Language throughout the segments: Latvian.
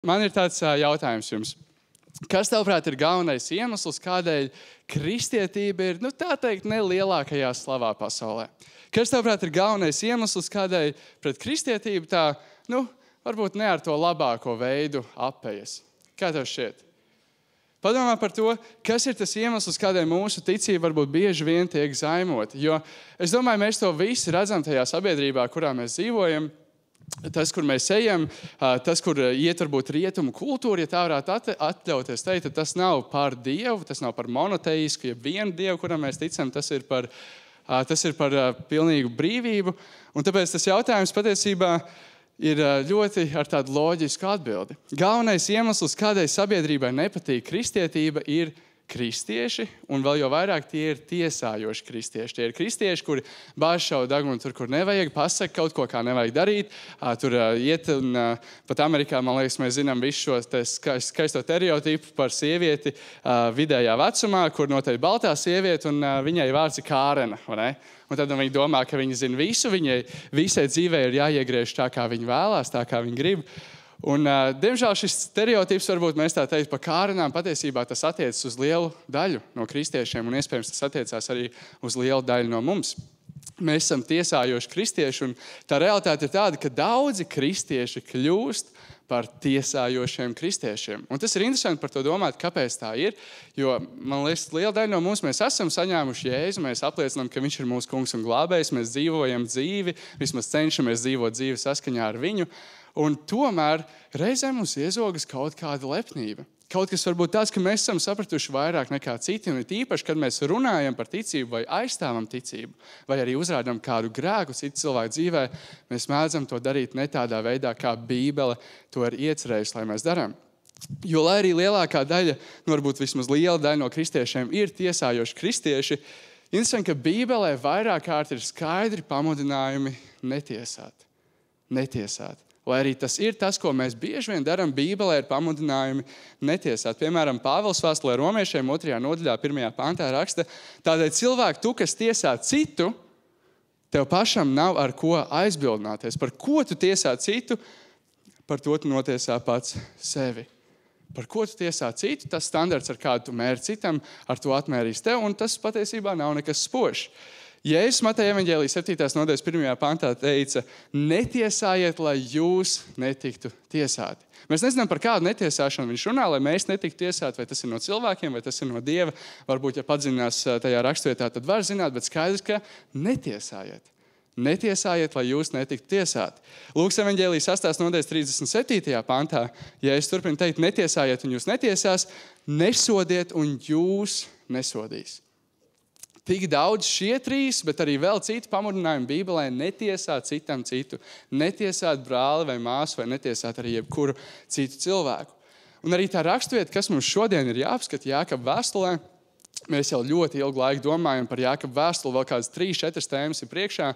man ir tāds jautājums jums. Kas, tavuprāt, ir galvenais iemesls, kādēļ kristietība ir, tā teikt, nelielākajā slavā pasaulē? Kas, tavuprāt, ir galvenais iemesls, kādēļ pret kristietību tā, varbūt ne ar to labāko veidu apējas? Kā tev šķiet? Padomā par to, kas ir tas iemesls, kādēļ mūsu ticība varbūt bieži vien tiek zaimota. Jo es domāju, mēs to visi redzam tajā sabiedrībā, kurā mēs dzīvojam. Tas, kur mēs ejam, tas, kur iet varbūt rietumu kultūra, ja tā varētu atļauties teikt, tas nav par Dievu, tas nav par monoteisku, ja vienu Dievu, kuram mēs ticam, tas ir par pilnīgu brīvību. Un tāpēc tas jautājums patiesībā ir ļoti ar tādu loģisku atbildi. Galvenais iemesls, kādēļ sabiedrībai nepatīk kristietība, ir kristieši, un vēl jau vairāk tie ir tiesājoši kristieši. Tie ir kristieši, kuri bāž šavu degunu tur, kur nevajag, pasaka kaut ko, kā nevajag darīt. Tur iet, un pat Amerikā, man liekas, mēs zinām visu šo skaisto stereotipu par sievieti vidējā vecumā, kur noteikti baltā sieviete, un viņai vārds ir Kārena, vai ne? Un tad viņi domā, ka viņi zina visu, viņai visai dzīvē ir jāiegriež tā, kā viņi vēlās, tā, kā viņi grib. Un, diemžēl šis stereotips, varbūt mēs tā teikt, par Kārenām, patiesībā tas attiecas uz lielu daļu no kristiešiem, un iespējams tas attiecās arī uz lielu daļu no mums. Mēs esam tiesājoši kristieši, un tā realitāte ir tāda, ka daudzi kristieši kļūst par tiesājošiem kristiešiem. Un tas ir interesanti par to domāt, kāpēc tā ir, jo, man liekas, liela daļa no mums mēs esam saņēmuši Jēzu, mēs apliecinām, ka viņš ir mūsu kungs un glābējs, mēs dzīvojam dzīvi, vismaz cenšamies dzīvot dzīvi saskaņā ar viņu, un tomēr reizēm mums iezogas kaut kāda lepnība. Kaut kas varbūt tāds, ka mēs esam sapratuši vairāk nekā citi, un īpaši, kad mēs runājam par ticību vai aizstāvam ticību, vai arī uzrādām kādu grēku citu cilvēku dzīvē, mēs mēdzam to darīt ne tādā veidā, kā Bībele to ir iecerējusi, lai mēs darām. Jo, lai arī lielākā daļa, varbūt vismaz liela daļa no kristiešiem ir tiesājoši kristieši, interesanti, ka Bībelē vairāk kārt ir skaidri pamudinājumi netiesāt. Netiesāt. Lai arī tas ir tas, ko mēs bieži vien darām, Bībelē ir pamudinājumi netiesāt. Piemēram, Pāvils vēstulē Romiešiem 2. nodaļā 1. pantā raksta: tādēļ cilvēku, tu, kas tiesā citu, tev pašam nav ar ko aizbildināties. Par ko tu tiesā citu, par to tu notiesā pats sevi. Par ko tu tiesā citu, tas standarts, ar kādu tu mēri citam, ar to atmērīs tev, un tas patiesībā nav nekas spožs. Jēzus Mateja evaņģēlija 7. nodaļas 1. pantā teica: netiesājiet, lai jūs netiktu tiesāti. Mēs nezinām, par kādu netiesāšanu viņš runā, lai mēs netiktu tiesāti, vai tas ir no cilvēkiem, vai tas ir no Dieva. Varbūt, ja padziļinās tajā rakstvietā, tad var zināt, bet skaidrs, ka netiesājiet. Netiesājiet, lai jūs netiktu tiesāti. Lūkas evaņģēlijas 8. nodaļas 37. pantā, Jēzus turpina teikt: netiesājiet, un jūs netiesās, nesodiet, un jūs nesodīs. Tik daudz šie trīs, bet arī vēl citi pamudinājumi Bībelē: netiesāt citam citu, netiesāt brāli vai māsu, vai netiesāt arī jebkuru citu cilvēku. Un arī tā rakstvieta, kas mums šodien ir jāapskata Jākaba vēstulē, mēs jau ļoti ilgu laiku domājam par Jākaba vēstuli, vēl kādas 3-4 tēmas ir priekšā.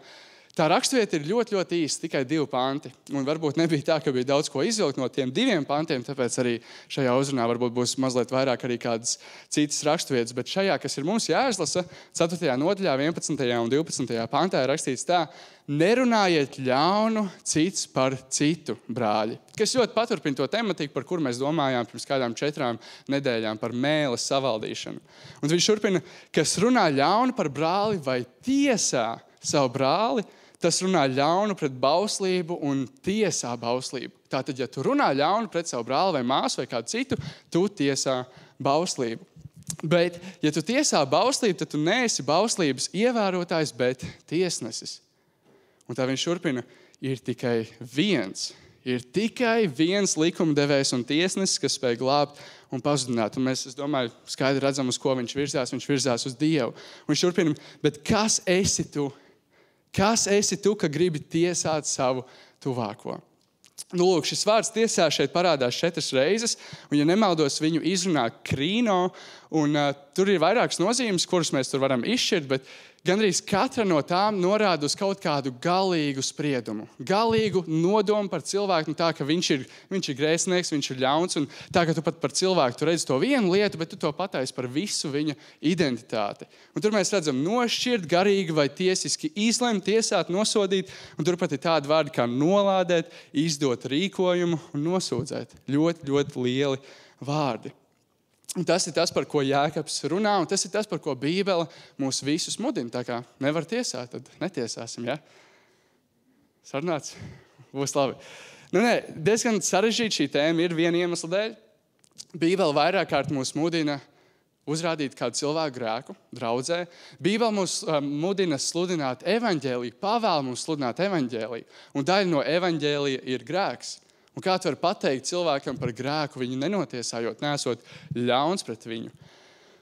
Tā rakstvieta ir ļoti, ļoti īsta, tikai 2 panti. Un varbūt nebija tā, ka bija daudz ko izvilkt no tiem 2 pantiem, tāpēc arī šajā uzrunā varbūt būs mazliet vairāk arī kādas citas rakstvietas. Bet šajā, kas ir mums jāizlasa, 4. nodaļā, 11. un 12. pantā ir rakstīts tā: nerunājiet ļaunu cits par citu, brāļi. Kas ļoti paturpina to tematiku, par kuru mēs domājām pirms kādām 4 nedēļām, par mēles savaldīšanu. Un viņš turpina: kas runā ļaunu par brāli vai tiesā savu brāli, tas runā ļaunu pret bauslību un tiesā bauslību. Tātad, ja tu runā ļaunu pret savu brāli vai māsu vai kādu citu, tu tiesā bauslību. Bet, ja tu tiesā bauslību, tad tu neesi bauslības ievērotājs, bet tiesnesis. Un tā viņš turpina: ir tikai viens likumdevējs un tiesnesis, kas spēj glābt un pazudināt. Un mēs, es domāju, skaidri redzam, uz ko viņš virzās uz Dievu. Un viņš turpina: bet kas esi tu? Kas esi tu, ka gribi tiesāt savu tuvāko? Lūk, šis vārds tiesā šeit parādās 4 reizes, un, ja nemaldos, viņu izrunā krīno, un tur ir vairākas nozīmes, kuras mēs tur varam izšķirt, bet Gandrīz katra no tām norāda uz kaut kādu galīgu spriedumu, galīgu nodomu par cilvēku, tā, ka viņš ir grēsnieks, viņš ir ļauns, un tā, ka tu pat par cilvēku tu redzi to vienu lietu, bet tu to pataisi par visu viņa identitāti. Un tur mēs redzam nošķirt, garīgi vai tiesiski izlemt, tiesāt, nosodīt, un turpat ir tādi vārdi kā nolādēt, izdot rīkojumu un nosūdzēt. Ļoti, ļoti lieli vārdi. Un tas ir tas, par ko Jēkabs runā, un tas ir tas, par ko Bībele mūs visus mudina. Tā kā nevar tiesāt, tad netiesāsim, ja? Sarunāts? Būs labi. Diezgan sarežģīta šī tēma ir viena iemesla dēļ. Bībele vairāk kārt mūs mudina uzrādīt kādu cilvēku grēku, draudzē. Bībele mūs mudina sludināt evaņģēliju, pavēl mums sludināt evaņģēliju. Un daļa no evaņģēlija ir grēks. Un kā tu vari pateikt cilvēkam par grēku, viņu nenotiesājot, nesot ļauns pret viņu.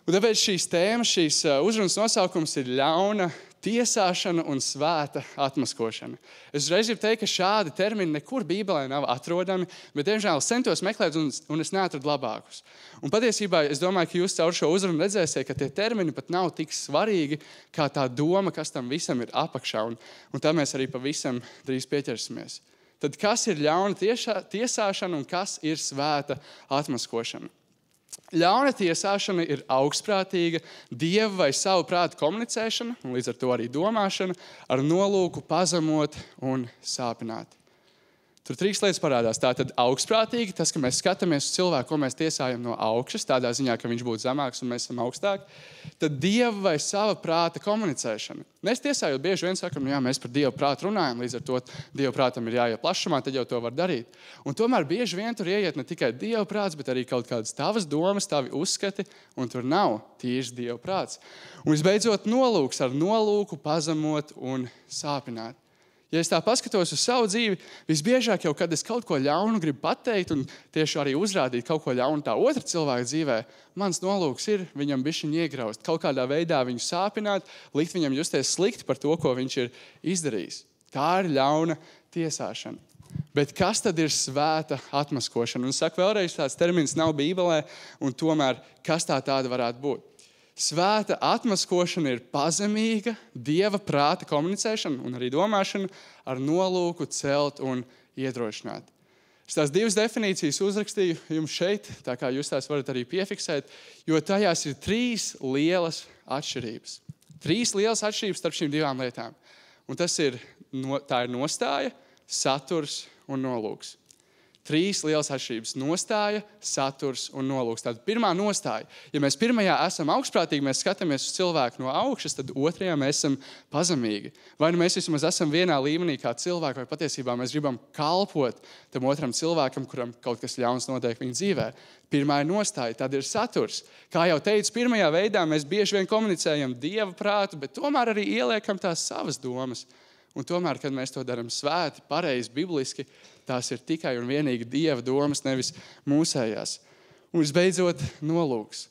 Un tāpēc šīs tēmas, šīs uzrunas nosaukums ir ļauna tiesāšana un svēta atmaskošana. Es uzreiz gribu teikt, ka šādi termini nekur Bībelē nav atrodami, bet, diemžēl, centos meklēt un es neatradu labākus. Un patiesībā es domāju, ka jūs caur šo uzrunu redzēsiet, ka tie termini pat nav tik svarīgi, kā tā doma, kas tam visam ir apakšā. Un tā mēs arī pavisam drīz pieķersimies. Tad kas ir ļauna tiesāšana un kas ir svēta atmaskošana? Ļauna tiesāšana ir augstprātīga, dieva vai savu prātu komunicēšana, un līdz ar to arī domāšana, ar nolūku pazemot un sāpināt. Tur 3 lietas parādās. Tātad augstprātīgi, tas, ka mēs skatāmies uz cilvēku, ko mēs tiesājam no augšas, tādā ziņā, ka viņš būtu zemāks un mēs esam augstāki. Tad dieva vai sava prāta komunicēšana. Mēs tiesājot bieži vien sakam, jā, mēs par dievu prātu runājam, līdz ar to dievu prātam ir jāiet plašumā, tad jau to var darīt. Un tomēr bieži vien tur ieiet ne tikai dievu prāts, bet arī kaut kādas tavas domas, tavi uzskati, un tur nav tieši dievu prāts. Un visbeidzot nolūks, ar nolūku pazemot un sāpināt. Ja es tā paskatos uz savu dzīvi, visbiežāk jau, kad es kaut ko ļaunu gribu pateikt un tieši arī uzrādīt kaut ko ļaunu tā otra cilvēka dzīvē, mans nolūks ir viņam bišķiņ iegraust, kaut kādā veidā viņu sāpināt, likt viņam justies slikti par to, ko viņš ir izdarījis. Tā ir ļauna tiesāšana. Bet kas tad ir svēta atmaskošana? Un saku vēlreiz, tāds termins nav Bībelē, un tomēr kas tāda varētu būt? Svēta atmaskošana ir pazemīga, dieva prāta komunicēšana un arī domāšana ar nolūku celt un iedrošināt. Es tās 2 definīcijas uzrakstīju jums šeit, tā kā jūs tās varat arī piefiksēt, jo tajās ir 3 lielas atšķirības. 3 lielas atšķirības starp šīm 2 lietām. Un tā ir nostāja, saturs un nolūks. 3 lielas atšķirības – nostāja, saturs un nolūks. Tātad pirmā nostāja. Ja mēs pirmajā esam augstprātīgi, mēs skatāmies uz cilvēku no augšas, tad otrajā mēs esam pazemīgi. Vai nu mēs vismaz esam vienā līmenī kā cilvēki, vai patiesībā mēs gribam kalpot tam otram cilvēkam, kuram kaut kas ļauns notiek viņa dzīvē. Pirmā ir nostāja, tad ir saturs. Kā jau teicu, pirmajā veidā mēs bieži vien komunicējam dieva prātu, bet tomēr arī ieliekam tās savas domas. Un tomēr, kad mēs to darām svēti, pareizi, bibliski, tās ir tikai un vienīgi dieva domas, nevis mūsējās. Un visbeidzot, nolūks.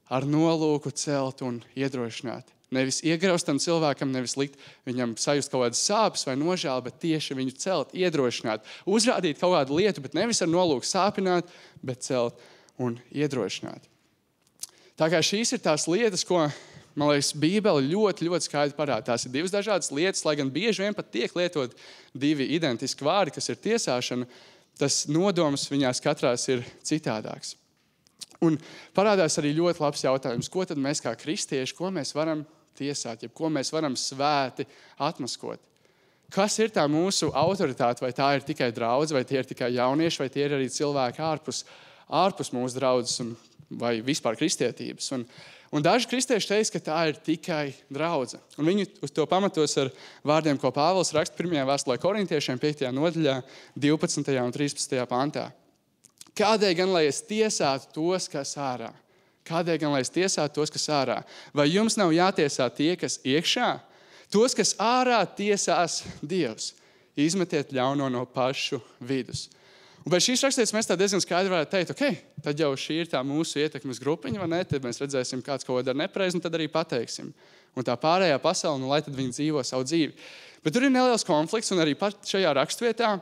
Ar nolūku celt un iedrošināt. Nevis iegraustam cilvēkam, nevis likt viņam sajust kaut kādas sāpes vai nožēlu, bet tieši viņu celt, iedrošināt. Uzrādīt kaut kādu lietu, bet nevis ar nolūku sāpināt, bet celt un iedrošināt. Tā kā šīs ir tās lietas, ko, man liekas, Bībele ļoti, ļoti skaidri parāda. Tās ir 2 dažādas lietas, lai gan bieži vien pat tiek lietot 2 identiski vārdi, kas ir tiesāšana, tas nodoms viņās katrās ir citādāks. Un parādās arī ļoti labs jautājums, ko tad mēs kā kristieši, ko mēs varam tiesāt, jeb ko mēs varam svēti atmaskot. Kas ir tā mūsu autoritāte, vai tā ir tikai draudze, vai tie ir tikai jaunieši, vai tie ir arī cilvēki ārpus mūsu draudzes vai vispār kristietības. Un daži kristieši teiks, ka tā ir tikai draudze. Un viņi uz to pamatos ar vārdiem, ko Pāvils raksta 1. vēstulē Korintiešiem 5. nodaļā, 12. un 13. pantā. Kādēļ gan, lai es tiesātu tos, kas ārā? Kādēļ gan, lai es tiesātu tos, kas ārā? Vai jums nav jātiesā tie, kas iekšā? Tos, kas ārā tiesās Dievs. Izmetiet ļauno no pašu vidus. Un pēc šīs rakstītes mēs tā diezgan skaidri varētu teikt, ok, tad jau šī ir tā mūsu ietekmes grupiņa, vai ne? Tad mēs redzēsim, kāds kaut ko dara nepareizi, un tad arī pateiksim. Un tā pārējā pasaule, lai tad viņi dzīvo savu dzīvi. Bet tur ir neliels konflikts, un arī pat šajā rakstvietā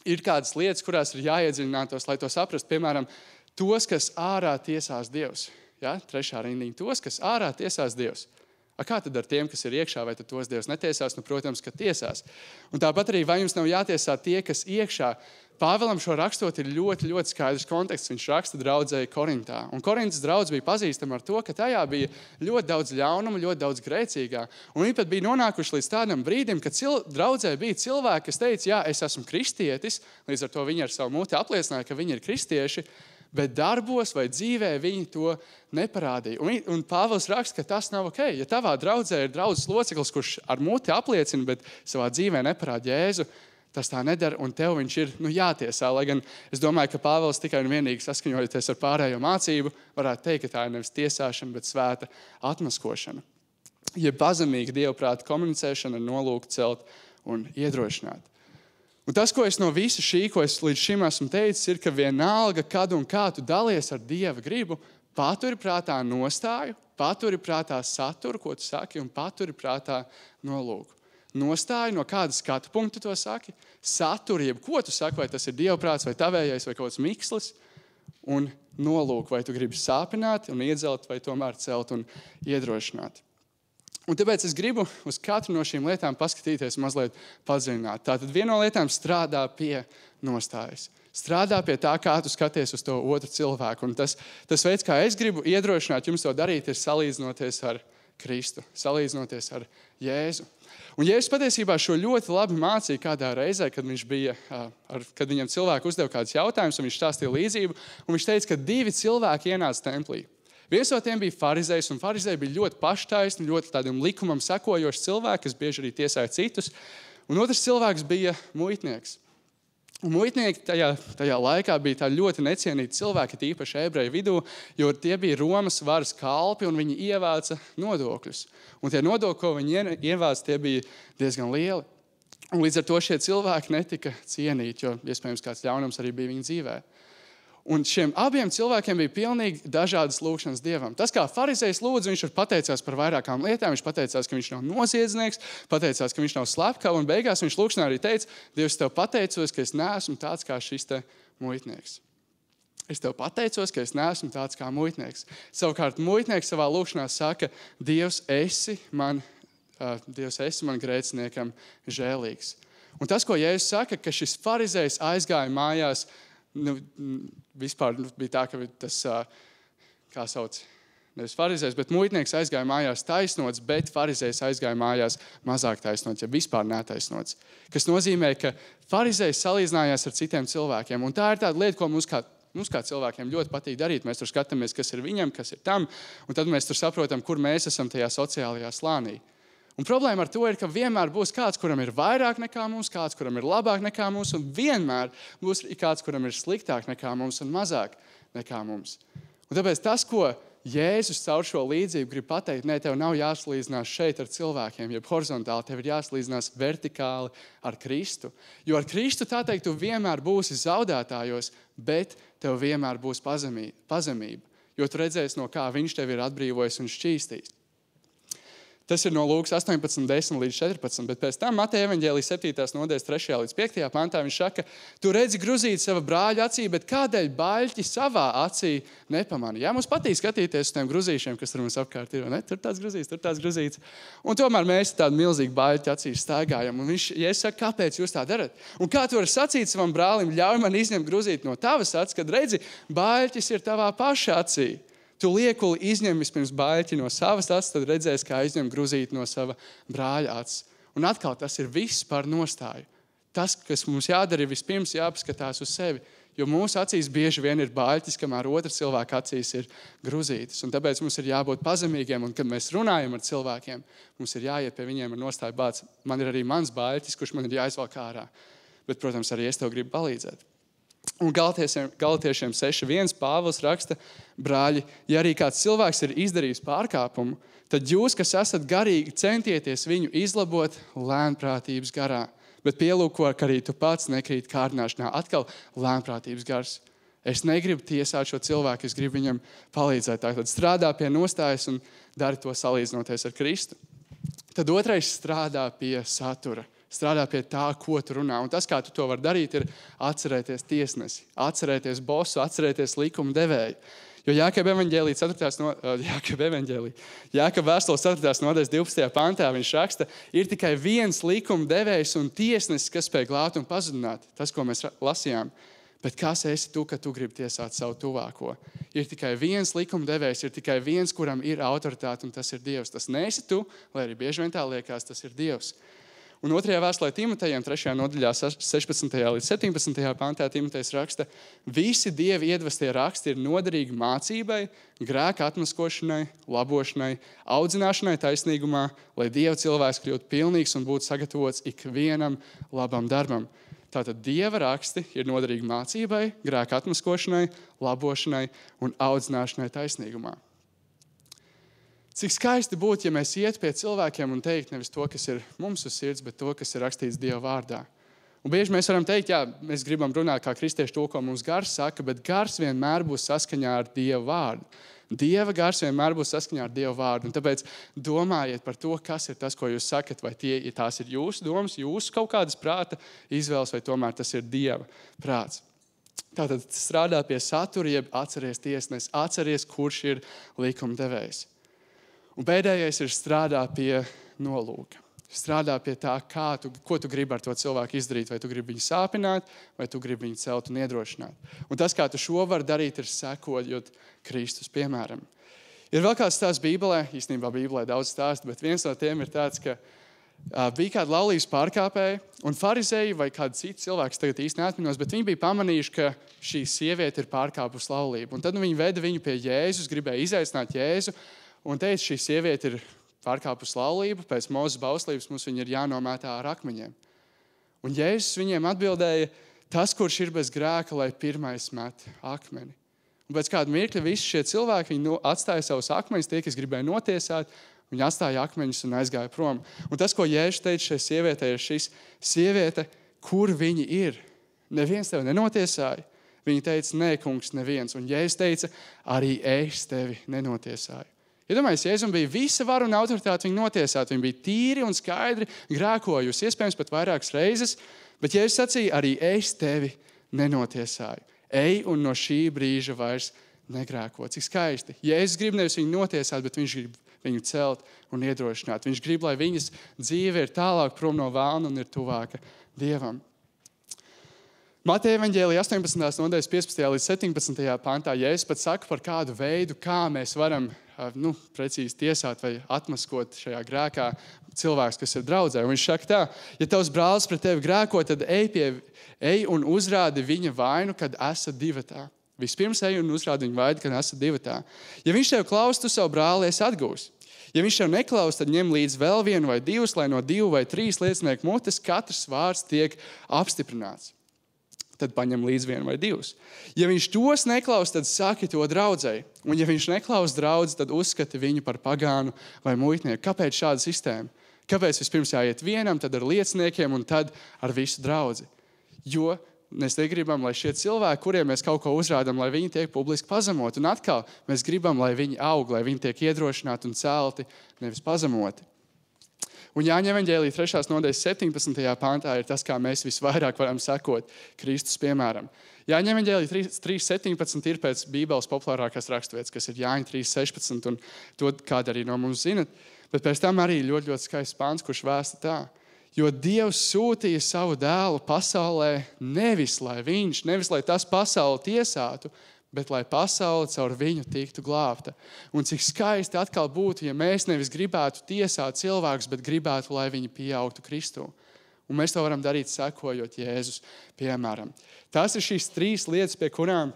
ir kādas lietas, kurās ir jāiedziļinātos, lai to saprast. Piemēram, tos, kas ārā tiesās Dievs. Ja? 3. rindiņa. Tos, kas ārā tiesās Dievs. Kā tad ar tiem, kas ir iekšā, vai tad tos Dievs netiesās? Nu, protams, ka tiesās. Un tāpat arī, vai jums nav jātiesā tie, kas iekšā? Pāvēlam šo rakstot ir ļoti, ļoti skaidrs konteksts. Viņš raksta draudzēji Korintā. Un Korintas draudz bija pazīstama ar to, ka tajā bija ļoti daudz ļaunuma, ļoti daudz grēcīgā. Un viņi pat bija nonākuši līdz tādam brīdim, ka draudzē bija cilvēki, kas teica, jā, es esmu kristietis, līdz ar to viņi ar savu muti apliecināja, ka viņi ir kristieši, bet darbos vai dzīvē viņi to neparādīja. Un Pāvils raksta, ka tas nav ok. Ja tavā draudzē ir draudzes loceklis, kurš ar muti apliecina, bet savā dzīvē neparāda Jēzu, tas tā nedara, un tev viņš ir jātiesā. Lai gan es domāju, ka Pāvils tikai un vienīgi saskaņojoties ar pārējo mācību, varētu teikt, ka tā ir nevis tiesāšana, bet svēta atmaskošana. Ja pazemīga dievprāta komunicēšana ar nolūku celt un iedrošināt. Un tas, ko es no visa šī, ko es līdz šim esmu teicis, ir, ka vienalga, kad un kā tu dalies ar Dieva gribu, paturi prātā nostāju, paturi prātā saturu, ko tu saki, un paturi prātā nolūku. Nostāju, no kāda skatu punkta to saki, saturu, jeb ko tu saki, vai tas ir dievprāts, vai tavējais, vai kaut kāds mikslis, un nolūku, vai tu gribi sāpināt un iedzelt, vai tomēr celt un iedrošināt. Un tāpēc es gribu uz katru no šīm lietām paskatīties mazliet padziļināt. Tātad viena no lietām strādā pie nostājas. Strādā pie tā, kā tu skaties uz to otru cilvēku. Un tas veids, kā es gribu iedrošināt jums to darīt, ir salīdzinoties ar Kristu, salīdzinoties ar Jēzu. Un Jēzus patiesībā šo ļoti labi mācīja kādā reizē, kad kad viņam cilvēki uzdeva kādus jautājumus, un viņš stāstīja līdzību, un viņš teica, ka 2 cilvēki ienāca templī. Viens no tiem bija farizejs, un farizēji bija ļoti paštaisni, ļoti tādam likumam sekojoši cilvēki, kas bieži arī tiesāja citus, un otrs cilvēks bija muitnieks. Un muitnieki tajā laikā bija tā ļoti necienīti cilvēki, tīpaši ebreju vidū, jo tie bija Romas varas kalpi un viņi ievāca nodokļus. Un tie nodokļi, ko viņi ievāca, tie bija diezgan lieli. Un līdz ar to šie cilvēki netika cienīti, jo iespējams kāds ļaunums arī bija viņa dzīvē. Un šiem abiem cilvēkiem bija pilnīgi dažādas lūkšanas Dievam. Tas, kā farizejs lūdza, viņš pateicās par vairākām lietām, viņš pateicās, ka viņš nav noziedznieks, pateicās, ka viņš nav slepkava, un beigās viņš lūkšanā arī teica, Dievs, tev pateicos, ka es neesmu tāds kā šis te muitnieks. Es tev pateicos, ka es neesmu tāds kā muitnieks. Savukārt muitnieks savā lūkšanā saka, Dievs, esi man grēciniekam žēlīgs. Un tas, ko Jēzus saka, ka šis farizejs aizgāja mājās, vispār bija tā, ka tas, kā sauc, nevis farizējs, bet muitnieks aizgāja mājās taisnots, bet farizējs aizgāja mājās mazāk taisnots, ja vispār netaisnots. Kas nozīmē, ka farizējs salīdzinājās ar citiem cilvēkiem. Un tā ir tāda lieta, ko mums kā cilvēkiem ļoti patīk darīt. Mēs tur skatāmies, kas ir viņam, kas ir tam, un tad mēs tur saprotam, kur mēs esam tajā sociālajā slānī. Un problēma ar to ir, ka vienmēr būs kāds, kuram ir vairāk nekā mums, kāds, kuram ir labāk nekā mums, un vienmēr būs kāds, kuram ir sliktāk nekā mums un mazāk nekā mums. Un tāpēc tas, ko Jēzus caur šo līdzību grib pateikt, tev nav jāsalīdzinās šeit ar cilvēkiem, jeb horizontāli, tev ir jāsalīdzinās vertikāli ar Kristu. Jo ar Kristu, tā teikt, tu vienmēr būsi zaudētājos, bet tev vienmēr būs pazemība. Jo tu redzēsi, no kā viņš tevi ir atbrīvojis un šķīstījis. Tas ir no Lūkas 18:10 līdz 14, bet pēc tam Mateja evaņģēlija 7. nodaļas 3. līdz 5. pantā viņš saka, tu redzi gruzīt sava brāļa acī, bet kādēļ baļķi savā acī nepamani? Jā, mums patīk skatīties uz tiem gruzīšiem, kas tur mums apkārt ir, ne? Tur tāds gruzīts. Un tomēr mēs tādu milzīgu baļķi acīs staigājam. Un viņš saka, kāpēc jūs tā darat? Un kā tu vari sacīt savam brālim, ļauj man izņemt gruzīt no tavas acis, kad redzi, baļķis ir tavā paša acī. Tu liekuli izņem vispirms baļķi no savas acis, tad redzēsi, kā izņem gruzīti no sava brāļa acis. Un atkal tas ir viss par nostāju. Tas, kas mums jādara, ir vispirms jāpaskatās uz sevi, jo mūsu acīs bieži vien ir baļķis, kamēr otra cilvēka acīs ir gruzītas. Un tāpēc mums ir jābūt pazemīgiem, un kad mēs runājam ar cilvēkiem, mums ir jāiet pie viņiem ar nostāju bāc. Man ir arī mans baļķis, kurš man ir jāizvelk ārā. Bet, protams, arī es tev gribu palīdzēt. Un Galatiešiem 6.1 Pāvils raksta, brāļi, ja arī kāds cilvēks ir izdarījis pārkāpumu, tad jūs, kas esat garīgi, centieties viņu izlabot lēnprātības garā. Bet pielūko, ka arī tu pats nekrīt kārdināšanā. Atkal lēnprātības gars. Es negribu tiesāt šo cilvēku, es gribu viņam palīdzēt. Tātad strādā pie nostājas un dari to salīdzinoties ar Kristu. Tad otrais strādā pie satura. Strādā pie tā, ko tu runā. Un tas, kā tu to vari darīt, ir atcerēties tiesnesi, atcerēties bosu, atcerēties likuma devēju. Jo Jākaba vēstules 4. nodaļas 12. pantā viņš raksta, ir tikai viens likuma devējs un tiesnesis, kas spēj glābt un pazudināt. Tas, ko mēs lasījām. Bet kas esi tu, ka tu gribi tiesāt savu tuvāko? Ir tikai viens likuma devējs, ir tikai viens, kuram ir autoritāte, un tas ir Dievs. Tas neesi tu, lai arī bieži vien tā liekas, tas ir Dievs. Un 2. vēstulē Timotejam, 3. nodaļā 16. līdz 17. pantā Timotejs raksta, visi Dieva iedvestie raksti ir noderīgi mācībai, grēka atmaskošanai, labošanai, audzināšanai taisnīgumā, lai Dieva cilvēks kļūtu pilnīgs un būtu sagatavots ikvienam labam darbam. Tātad Dieva raksti ir noderīgi mācībai, grēka atmaskošanai, labošanai un audzināšanai taisnīgumā. Cik skaisti būtu, ja mēs iet pie cilvēkiem un teikt nevis to, kas ir mums uz sirds, bet to, kas ir rakstīts Dieva vārdā. Un bieži mēs varam teikt, jā, mēs gribam runāt kā kristieši to, ko mums gars saka, bet gars vienmēr būs saskaņā ar Dieva vārdu. Dieva gars vienmēr būs saskaņā ar Dieva vārdu. Un tāpēc domājiet par to, kas ir tas, ko jūs sakat, vai tās ir jūsu domas, jūsu kaut kādas prāta izvēles, vai tomēr tas ir Dieva prāts. Tātad strādā pie satura, jeb atceries tiesnes, atceries, kurš ir likuma devējs. Un pēdējais ir strādā pie nolūka. Strādā pie tā, ko tu gribi ar to cilvēku izdarīt. Vai tu gribi viņu sāpināt, vai tu gribi viņu celt un iedrošināt. Un tas, kā tu šo vari darīt, ir sekojot Kristus piemēram. Ir vēl kāds stāsts Bībelē, īstenībā Bībelē daudz stāstu, bet viens no tiem ir tāds, ka bija kāda laulības pārkāpēja, un farizeji vai kādi citi cilvēki, tagad īsti neatminos, bet viņi bija pamanījuši, ka šī sieviete ir pārkāpusi laulību. Un tad viņi veda viņu pie Jēzus, gribēja izaicināt Jēzu, un teica, šī sieviete ir pārkāpusi laulību, pēc Mūzes bauslības mums viņa ir jānomētā ar akmeņiem. Un Jēzus viņiem atbildēja, tas, kurš ir bez grēka, lai pirmais met akmeni. Un pēc kāda mirkļa visi šie cilvēki, viņi atstāja savus akmeņus, tie, kas gribēja notiesāt, viņi atstāja akmeņus un aizgāja prom. Un tas, ko Jēzus teica šai sievietei, ir šis sieviete, kur viņi ir. Neviens tevi nenotiesāja. Viņa teica, nē, kungs, neviens. Un Jēzus teica, arī es tevi nenotiesāju. Iedomājies, Jēzum bija visa vara un autoritāte viņu notiesāt. Viņi bija tīri un skaidri grēkojusi, iespējams pat vairākas reizes, bet Jēzus sacīja, arī es tevi nenotiesāju. Ej un no šī brīža vairs negrēko. Cik skaisti. Jēzus grib nevis viņu notiesāt, bet viņš grib viņu celt un iedrošināt. Viņš grib, lai viņas dzīve ir tālāk prom no vēlna un ir tuvāka Dievam. Mateja evaņģēlija 18. nodaļas 15. līdz 17. pantā Jēzus pat saka par kādu veidu, kā mēs varam precīzi tiesāt vai atmaskot šajā grēkā cilvēks, kas ir draudzē. Un viņš saka tā, ja tavs brālis pret tevi grēko, tad ej un uzrādi viņa vainu, kad esat divatā. Vispirms ej un uzrādi viņa vainu, kad esat divatā. Ja viņš tev klaus, tu savu brāli esi atgūs. Ja viņš tev neklaus, tad ņem līdz vēl vienu vai divus, lai no 2 vai 3 liecinieku mutes katrs vārds tiek apstiprināts. Tad paņem līdz 1 vai 2. Ja viņš tos neklaus, tad saki to draudzei. Un ja viņš neklaus draudzi, tad uzskati viņu par pagānu vai muitnieku. Kāpēc šāda sistēma? Kāpēc vispirms jāiet vienam, tad ar lieciniekiem un tad ar visu draudzi? Jo mēs negribam, lai šie cilvēki, kuriem mēs kaut ko uzrādām, lai viņi tiek publiski pazemoti. Un atkal mēs gribam, lai viņi aug, lai viņi tiek iedrošināti un celti, nevis pazemoti. Un Jāņa evaņģēlija 3. nodaļas 17. pantā ir tas, kā mēs visvairāk varam sekot Kristus piemēram. Jāņa evaņģēlija 3.17 ir pēc Bībeles populārākās raksturvietas, kas ir Jāņa 3.16, un to kāda arī no mums zinat. Bet pēc tam arī ļoti skaists pants, kurš vēsta tā. Jo Dievs sūtīja savu dēlu pasaulē nevis lai tas pasauli tiesātu, bet lai pasaule caur viņu tiktu glābta. Un cik skaisti atkal būtu, ja mēs nevis gribētu tiesāt cilvēkus, bet gribētu, lai viņi pieaugtu Kristū. Un mēs to varam darīt sekojot Jēzus piemēram. Tās ir šīs 3 lietas, pie kurām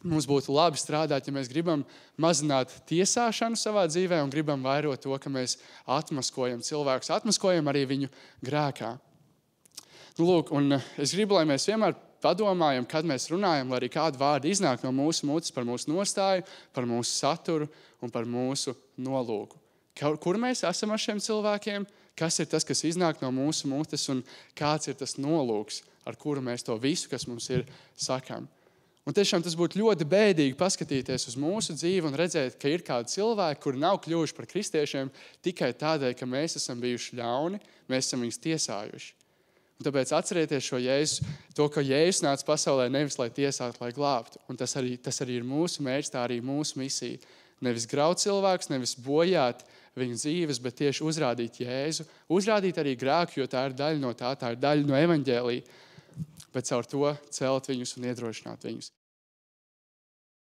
mums būtu labi strādāt, ja mēs gribam mazināt tiesāšanu savā dzīvē un gribam vairot to, ka mēs atmaskojam cilvēkus, atmaskojam arī viņu grēkā. Lūk, un es gribu, lai mēs vienmēr padomājam, kad mēs runājam, lai arī kādu vārdu iznāk no mūsu mutes par mūsu nostāju, par mūsu saturu un par mūsu nolūku. Kur mēs esam ar šiem cilvēkiem? Kas ir tas, kas iznāk no mūsu mutes un kāds ir tas nolūks, ar kuru mēs to visu, kas mums ir, sakam. Un tiešām tas būtu ļoti bēdīgi paskatīties uz mūsu dzīvi un redzēt, ka ir kādi cilvēki, kuri nav kļuvuši par kristiešiem tikai tādēļ, ka mēs esam bijuši ļauni, mēs esam viņus tiesājuši. Un tāpēc atcerieties šo Jēzu, to, ka Jēzus nāca pasaulē nevis, lai tiesātu, lai glābtu. Un tas arī ir mūsu mērķis, tā arī mūsu misija. Nevis graut cilvēkus, nevis bojāt viņu dzīves, bet tieši uzrādīt Jēzu. Uzrādīt arī grēku, jo tā ir daļa no tā ir daļa no evaņģēlija. Bet caur to celt viņus un iedrošināt viņus.